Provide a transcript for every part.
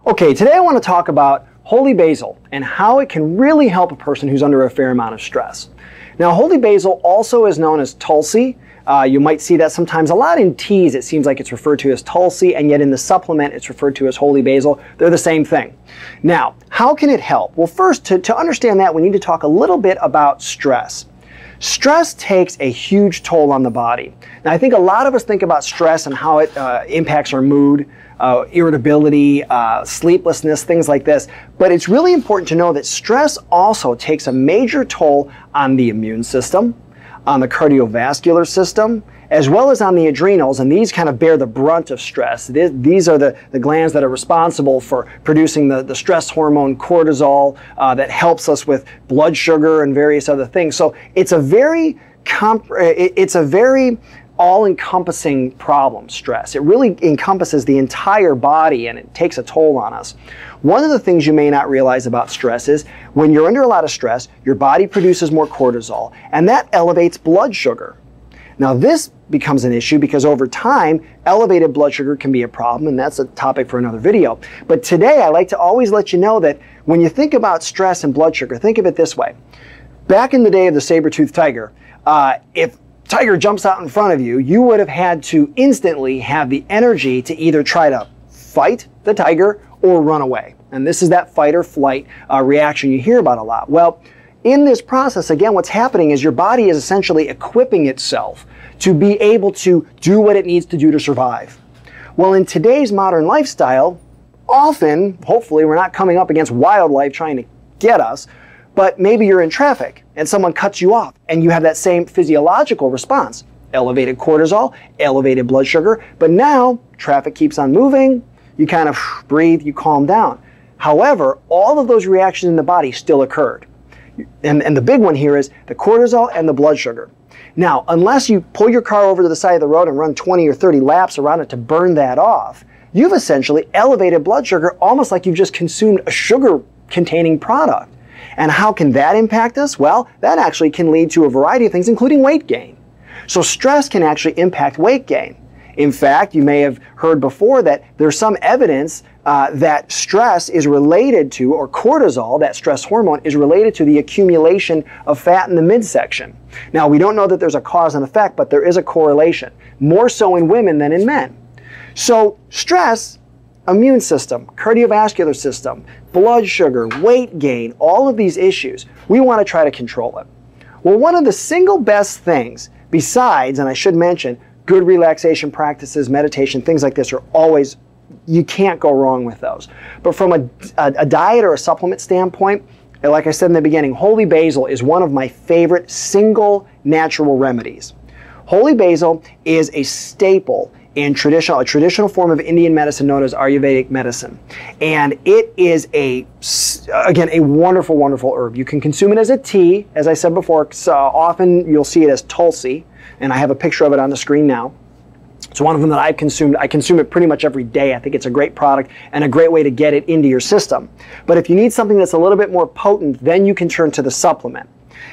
Okay, today I want to talk about Holy Basil and how it can really help a person who's under a fair amount of stress. Now, Holy Basil also is known as Tulsi. You might see that sometimes a lot in teas. It seems like it's referred to as Tulsi, and yet in the supplement it's referred to as Holy Basil. They're the same thing. Now, how can it help? Well, first, to understand that, we need to talk a little bit about stress. Stress takes a huge toll on the body. Now, I think a lot of us think about stress and how it impacts our mood, irritability, sleeplessness, things like this. But it's really important to know that stress also takes a major toll on the immune system, on the cardiovascular system, as well as on the adrenals, and these kind of bear the brunt of stress. These are the glands that are responsible for producing the stress hormone cortisol that helps us with blood sugar and various other things. So it's a very all-encompassing problem, stress. It really encompasses the entire body and it takes a toll on us. One of the things you may not realize about stress is when you're under a lot of stress, your body produces more cortisol, and that elevates blood sugar. Now, this becomes an issue because over time, elevated blood sugar can be a problem, and that's a topic for another video. But today, I like to always let you know that when you think about stress and blood sugar, think of it this way. Back in the day of the saber-toothed tiger, if tiger jumps out in front of you, you would have had to instantly have the energy to either try to fight the tiger or run away. And this is that fight or flight reaction you hear about a lot. Well, in this process, again, what's happening is your body is essentially equipping itself to be able to do what it needs to do to survive. Well, in today's modern lifestyle, often, hopefully, we're not coming up against wildlife trying to get us, but maybe you're in traffic and someone cuts you off and you have that same physiological response. Elevated cortisol, elevated blood sugar, but now traffic keeps on moving, you kind of breathe, you calm down. However, all of those reactions in the body still occurred. And the big one here is the cortisol and the blood sugar. Now, unless you pull your car over to the side of the road and run 20 or 30 laps around it to burn that off, you've essentially elevated blood sugar almost like you've just consumed a sugar-containing product. And how can that impact us? Well, that actually can lead to a variety of things, including weight gain. So stress can actually impact weight gain. In fact, you may have heard before that there's some evidence that stress is related to, or cortisol, that stress hormone, is related to the accumulation of fat in the midsection. Now, we don't know that there's a cause and effect, but there is a correlation, more so in women than in men. So stress, immune system, cardiovascular system, blood sugar, weight gain, all of these issues, we want to try to control it. Well, one of the single best things besides, and I should mention, good relaxation practices, meditation, things like this are always, you can't go wrong with those. But from a diet or a supplement standpoint, like I said in the beginning, Holy Basil is one of my favorite single natural remedies. Holy Basil is a staple in a traditional form of Indian medicine known as Ayurvedic medicine. And it is again, a wonderful, wonderful herb. You can consume it as a tea, as I said before. So often you'll see it as Tulsi, and I have a picture of it on the screen now. It's one of them that I've consumed. I consume it pretty much every day. I think it's a great product and a great way to get it into your system. But if you need something that's a little bit more potent, then you can turn to the supplement.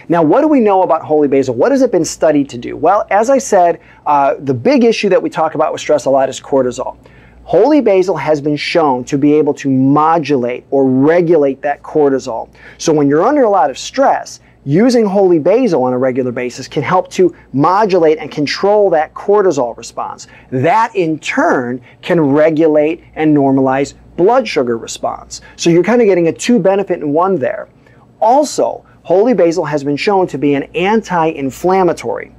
Now, what do we know about Holy Basil? What has it been studied to do? Well, as I said, the big issue that we talk about with stress a lot is cortisol. Holy Basil has been shown to be able to modulate or regulate that cortisol. So when you're under a lot of stress, using Holy Basil on a regular basis can help to modulate and control that cortisol response. That, in turn, can regulate and normalize blood sugar response. So you're kind of getting a two benefit in one there. Also, Holy Basil has been shown to be an anti-inflammatory.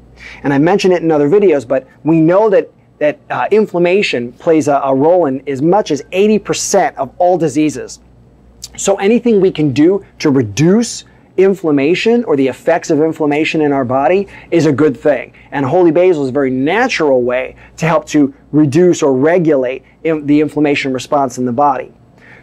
And I mentioned it in other videos, but we know that inflammation plays a role in as much as 80% of all diseases. So anything we can do to reduce inflammation or the effects of inflammation in our body is a good thing. And Holy Basil is a very natural way to help to reduce or regulate the inflammation response in the body.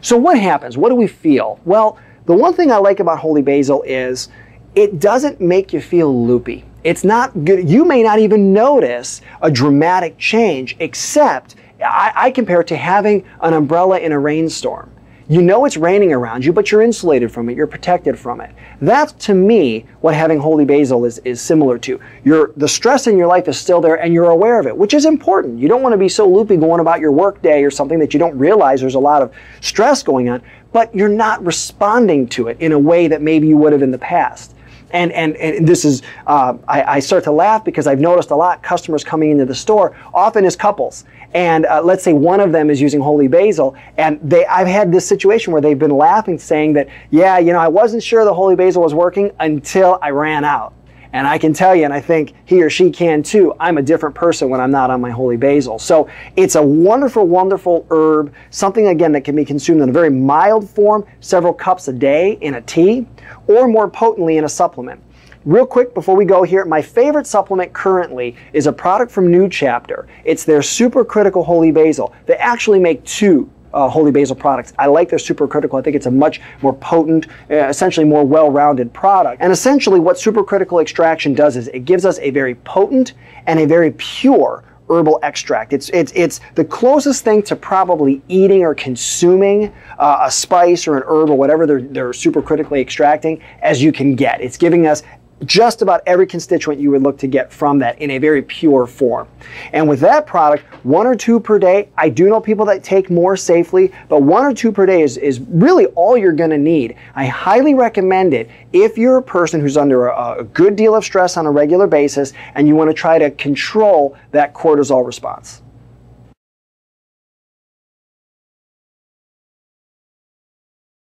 So what happens? What do we feel? Well, the one thing I like about Holy Basil is it doesn't make you feel loopy. It's not good. You may not even notice a dramatic change, except I compare it to having an umbrella in a rainstorm. You know it's raining around you, but you're insulated from it, you're protected from it. That's, to me, what having Holy Basil is similar to. The stress in your life is still there and you're aware of it, which is important. You don't want to be so loopy going about your work day or something that you don't realize there's a lot of stress going on, but you're not responding to it in a way that maybe you would have in the past. And this is, I start to laugh because I've noticed a lot customers coming into the store, often as couples. And let's say one of them is using Holy Basil, and I've had this situation where they've been laughing, saying that, yeah, you know, I wasn't sure the Holy Basil was working until I ran out. And I can tell you, and I think he or she can too, I'm a different person when I'm not on my Holy Basil. So it's a wonderful, wonderful herb, something, again, that can be consumed in a very mild form, several cups a day in a tea, or more potently in a supplement. Real quick before we go here, my favorite supplement currently is a product from New Chapter. It's their Supercritical Holy Basil. They actually make two Holy Basil products. I like their Supercritical. I think it's a much more potent, essentially more well-rounded product. And essentially what Supercritical extraction does is it gives us a very potent and a very pure herbal extract. It's the closest thing to probably eating or consuming a spice or an herb or whatever they're supercritically extracting as you can get. It's giving us just about every constituent you would look to get from that in a very pure form. And with that product, 1 or 2 per day. I do know people that take more safely, but 1 or 2 per day is really all you're going to need. I highly recommend it if you're a person who's under a good deal of stress on a regular basis and you want to try to control that cortisol response.